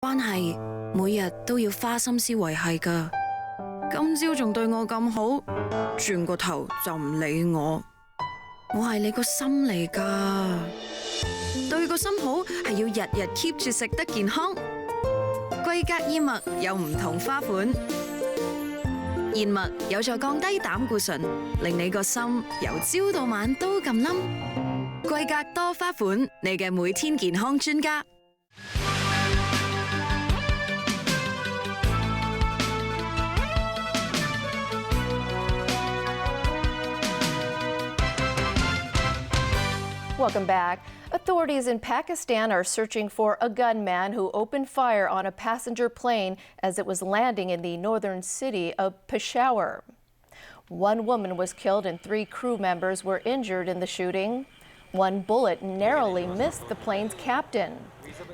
關係每日都要花心思維繫㗎。今朝仲對我咁好，轉個頭就唔理我。我係你個心嚟㗎，對個心好係要日日 keep 住食得健康。龜格燕麥有唔同花款，燕麥有助降低膽固醇，令你個心由朝到晚都咁冧。龜格多花款，你嘅每天健康專家。Welcome back. Authorities in Pakistan are searching for a gunman who opened fire on a passenger plane as it was landing in the northern city of Peshawar. One woman was killed and 3 crew members were injured in the shooting. One bullet narrowly missed the plane's captain.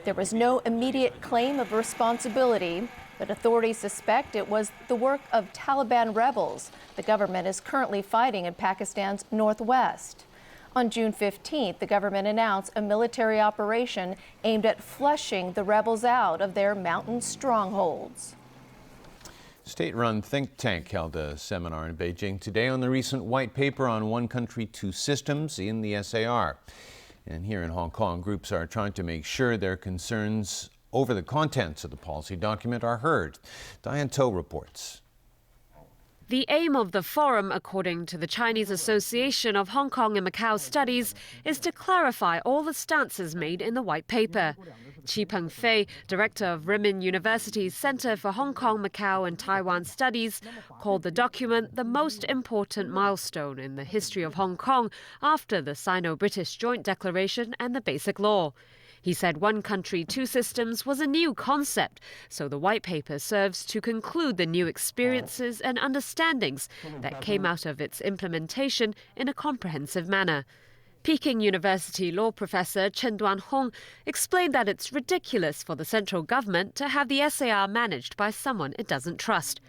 There was no immediate claim of responsibility, but authorities suspect it was the work of Taliban rebels. The government is currently fighting in Pakistan's northwest. On June 15th, the government announced a military operation aimed at flushing the rebels out of their mountain strongholds. State-run think tank held a seminar in Beijing today on the recent white paper on one country, two systems in the SAR. And here in Hong Kong, groups are trying to make sure their concerns over the contents of the policy document are heard. Diane To reports. The aim of the forum, according to the Chinese Association of Hong Kong and Macau Studies, is to clarify all the stances made in the white paper. Chi Pengfei, director of Renmin University's Center for Hong Kong, Macau and Taiwan Studies, called the document the most important milestone in the history of Hong Kong after the Sino-British Joint Declaration and the Basic Law. He said one country, two systems was a new concept, so the white paper serves to conclude the new experiences and understandings that came out of its implementation in a comprehensive manner. Peking University law professor Chen Duanhong explained that it's ridiculous for the central government to have the SAR managed by someone it doesn't trust.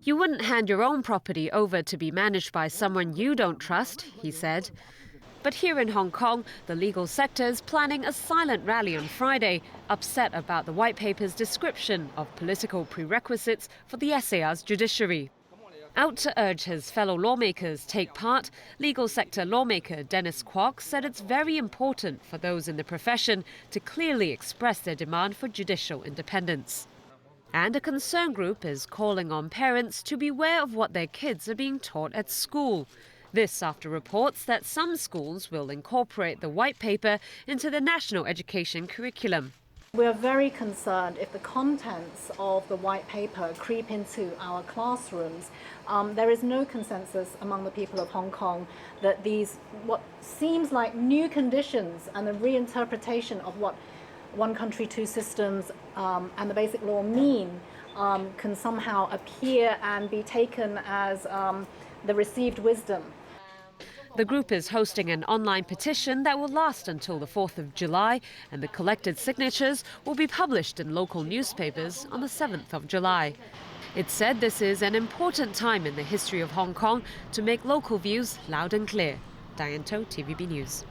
You wouldn't hand your own property over to be managed by someone you don't trust, he said. But here in Hong Kong, the legal sector is planning a silent rally on Friday, upset about the white paper's description of political prerequisites for the SAR's judiciary. Out to urge his fellow lawmakers take part, legal sector lawmaker Dennis Kwok said it's very important for those in the profession to clearly express their demand for judicial independence. And a concern group is calling on parents to beware of what their kids are being taught at school. This after reports that some schools will incorporate the white paper into the national education curriculum. We are very concerned if the contents of the white paper creep into our classrooms. There is no consensus among the people of Hong Kong that these, what seems like new conditions and the reinterpretation of what one country, two systems and the Basic Law mean can somehow appear and be taken as the received wisdom. The group is hosting an online petition that will last until the 4th of July, and the collected signatures will be published in local newspapers on the 7th of July. It said this is an important time in the history of Hong Kong to make local views loud and clear. Diane To, TVB News.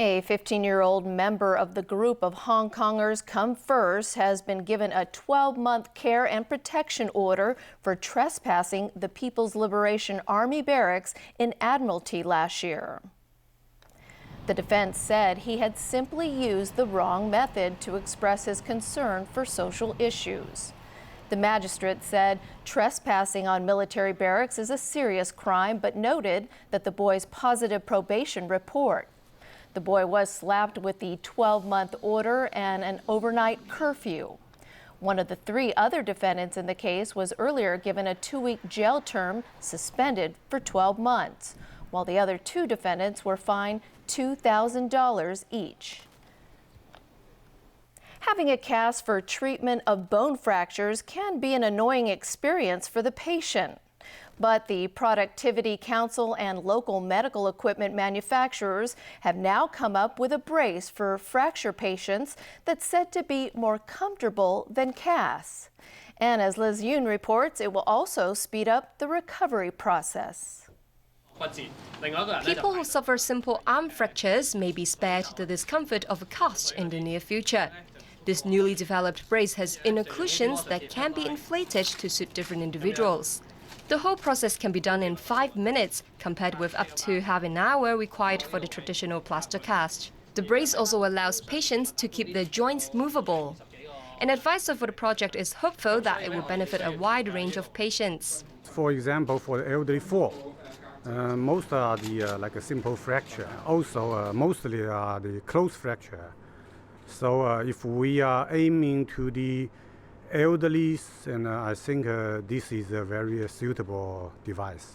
A 15-year-old member of the group of Hong Kongers Come First has been given a 12-month care and protection order for trespassing the People's Liberation Army barracks in Admiralty last year. The defense said he had simply used the wrong method to express his concern for social issues. The magistrate said trespassing on military barracks is a serious crime, but noted that the boy's positive probation report. The boy was slapped with the 12-month order and an overnight curfew. One of the 3 other defendants in the case was earlier given a 2-week jail term, suspended for 12 months, while the other 2 defendants were fined $2,000 each. Having a cast for treatment of bone fractures can be an annoying experience for the patient. But the Productivity Council and local medical equipment manufacturers have now come up with a brace for fracture patients that's said to be more comfortable than casts. And as Liz Yoon reports, it will also speed up the recovery process. People who suffer simple arm fractures may be spared the discomfort of a cast in the near future. This newly developed brace has inner cushions that can be inflated to suit different individuals. The whole process can be done in 5 minutes, compared with up to half an hour required for the traditional plaster cast. The brace also allows patients to keep their joints movable. An advisor for the project is hopeful that it will benefit a wide range of patients. For example, for the elderly fall, most are the like a simple fracture. Also, mostly are the close fracture. So if we are aiming to the elderly, and I think this is a very suitable device.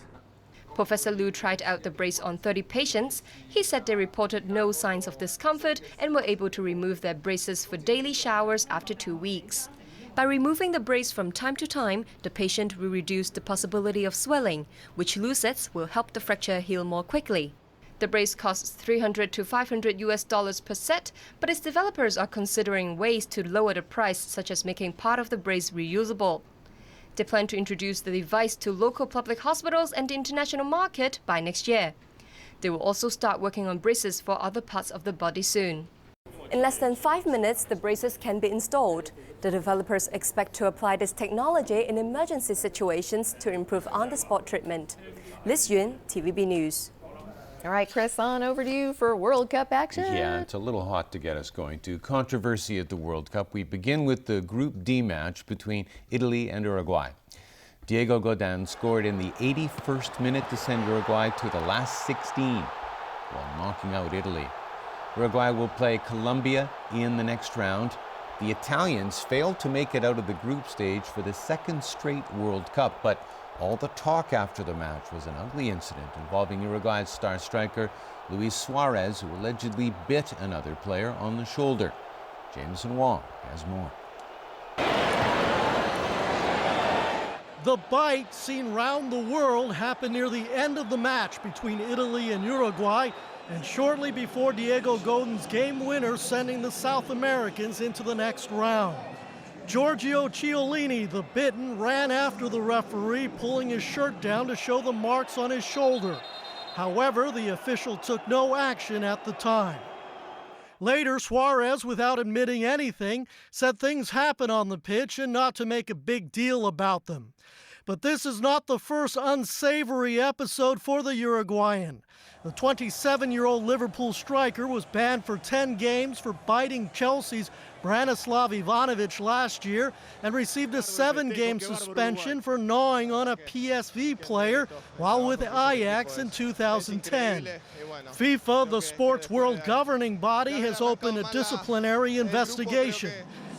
Professor Liu tried out the brace on 30 patients. He said they reported no signs of discomfort and were able to remove their braces for daily showers after 2 weeks. By removing the brace from time to time, the patient will reduce the possibility of swelling, which Liu says will help the fracture heal more quickly. The brace costs $300 to $500 per set, but its developers are considering ways to lower the price, such as making part of the brace reusable. They plan to introduce the device to local public hospitals and the international market by next year. They will also start working on braces for other parts of the body soon. In less than 5 minutes, the braces can be installed. The developers expect to apply this technology in emergency situations to improve on-the-spot treatment. Liz Yun, TVB News. All right, Chris, on over to you for World Cup action. Yeah, it's a little hot to get us going to. Controversy at the World Cup. We begin with the Group D match between Italy and Uruguay. Diego Godin scored in the 81st minute to send Uruguay to the last 16 while knocking out Italy. Uruguay will play Colombia in the next round. The Italians failed to make it out of the group stage for the second straight World Cup, but all the talk after the match was an ugly incident involving Uruguay's star striker Luis Suarez, who allegedly bit another player on the shoulder. Jameson Wong has more. The bite seen round the world happened near the end of the match between Italy and Uruguay, and shortly before Diego Godin's game winner, sending the South Americans into the next round. Giorgio Chiellini, the bitten, ran after the referee, pulling his shirt down to show the marks on his shoulder. However, the official took no action at the time. Later, Suarez, without admitting anything, said things happen on the pitch and not to make a big deal about them. But this is not the first unsavory episode for the Uruguayan. The 27-year-old Liverpool striker was banned for 10 games for biting Chelsea's Branislav Ivanovic last year and received a 7-game suspension for gnawing on a PSV player while with Ajax in 2010. FIFA, the sport's world governing body, has opened a disciplinary investigation.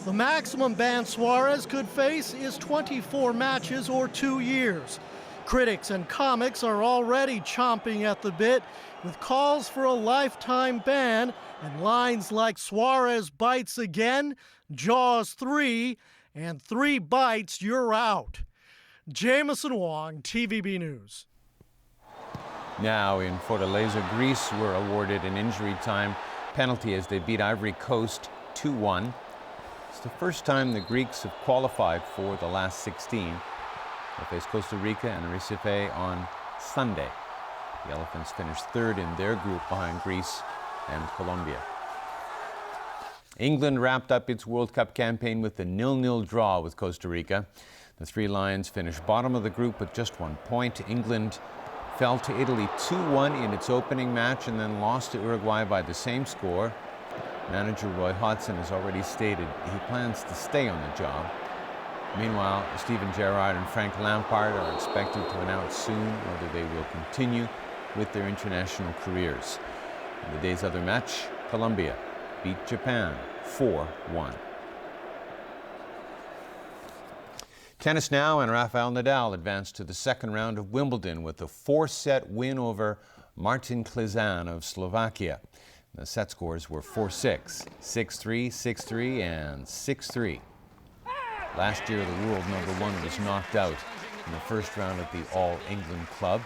The maximum ban Suarez could face is 24 matches or 2 years. Critics and comics are already chomping at the bit with calls for a lifetime ban and lines like Suarez bites again, Jaws 3, and 3 bites, you're out. Jameson Wong, TVB News. Now in Fortaleza, Greece were awarded an injury time penalty as they beat Ivory Coast 2-1. It's the first time the Greeks have qualified for the last 16. They'll face Costa Rica and Recife on Sunday. The Elephants finished third in their group behind Greece and Colombia. England wrapped up its World Cup campaign with a 0-0 draw with Costa Rica. The Three Lions finished bottom of the group with just 1 point. England fell to Italy 2-1 in its opening match and then lost to Uruguay by the same score. Manager Roy Hodgson has already stated he plans to stay on the job. Meanwhile, Steven Gerrard and Frank Lampard are expected to announce soon whether they will continue with their international careers. In the day's other match, Colombia beat Japan 4-1. Tennis now, and Rafael Nadal advanced to the second round of Wimbledon with a 4-set win over Martin Klizan of Slovakia. The set scores were 4-6, 6-3, 6-3, and 6-3. Last year, the world #1 was knocked out in the first round at the All-England Club.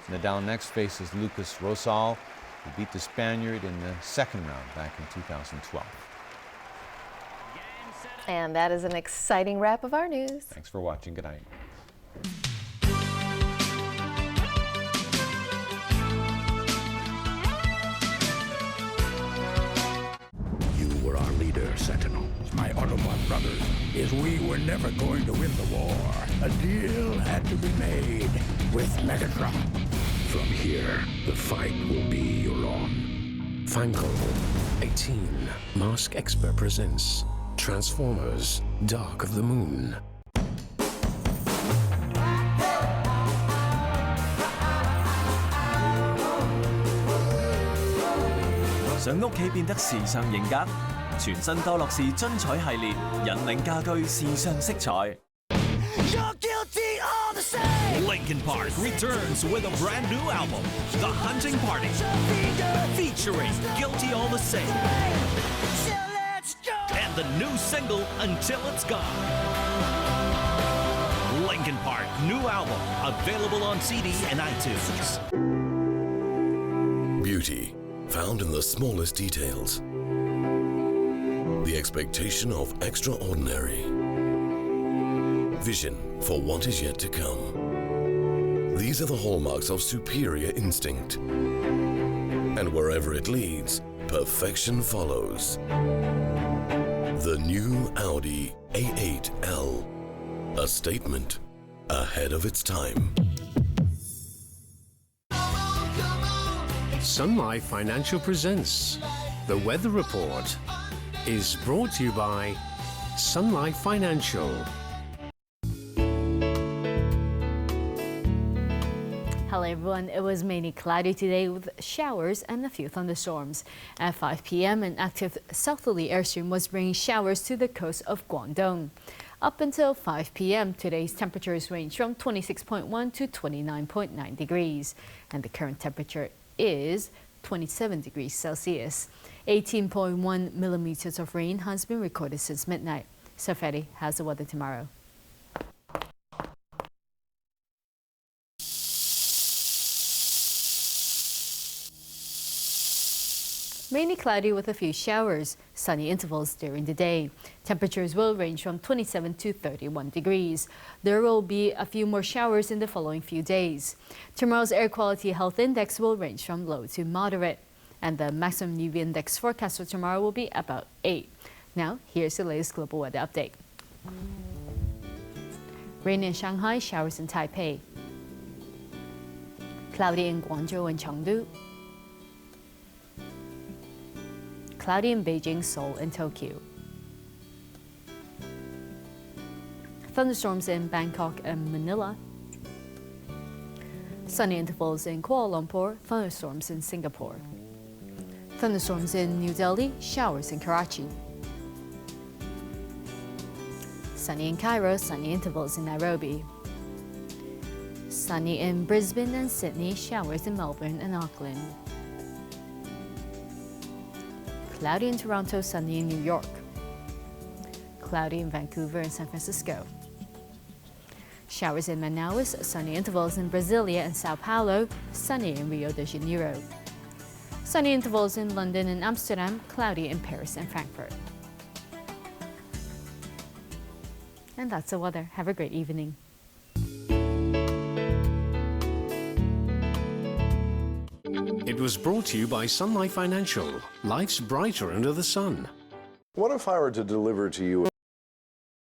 Nadal next faces Lucas Rosal, who beat the Spaniard in the second round back in 2012. And that is an exciting wrap of our news. Thanks for watching. Good night. my Autobot brothers is we were never going to win the war. A deal had to be made with Megatron. From here, the fight will be your own. Fango 18 Mask Expert presents Transformers Dark of the Moon. 想屋企變得時尚型格，全新多樂士樽彩系列引領家居時尚色彩。Linkin Park returns with a brand new album, The Hunting Party, featuring Guilty All the Same, and the new single, Until It's Gone. Linkin Park new album, available on CD and iTunes. Beauty found in the smallest details. The expectation of extraordinary. Vision for what is yet to come. These are the hallmarks of superior instinct. And wherever it leads, perfection follows. The new Audi A8L. A statement ahead of its time. Sun Life Financial presents The Weather Report is brought to you by Sun Life Financial. Hello everyone, it was mainly cloudy today with showers and a few thunderstorms. At 5 p.m. an active southerly airstream was bringing showers to the coast of Guangdong. Up until 5 p.m. today's temperatures range from 26.1 to 29.9 degrees and the current temperature is 27 degrees Celsius. 18.1 millimeters of rain has been recorded since midnight. Safari has the weather tomorrow. Mainly cloudy with a few showers, sunny intervals during the day. Temperatures will range from 27 to 31 degrees. There will be a few more showers in the following few days. Tomorrow's air quality health index will range from low to moderate. And the maximum UV index forecast for tomorrow will be about 8. Now, here's the latest global weather update. Rain in Shanghai, showers in Taipei. Cloudy in Guangzhou and Chengdu. Cloudy in Beijing, Seoul, and Tokyo. Thunderstorms in Bangkok and Manila. Sunny intervals in Kuala Lumpur, thunderstorms in Singapore. Thunderstorms in New Delhi, showers in Karachi. Sunny in Cairo, sunny intervals in Nairobi. Sunny in Brisbane and Sydney, showers in Melbourne and Auckland. Cloudy in Toronto, sunny in New York. Cloudy in Vancouver and San Francisco. Showers in Manaus, sunny intervals in Brasilia and Sao Paulo, sunny in Rio de Janeiro. Sunny intervals in London and Amsterdam, cloudy in Paris and Frankfurt. And that's the weather. Have a great evening. It was brought to you by Sun Life Financial. Life's brighter under the sun. What if I were to deliver to you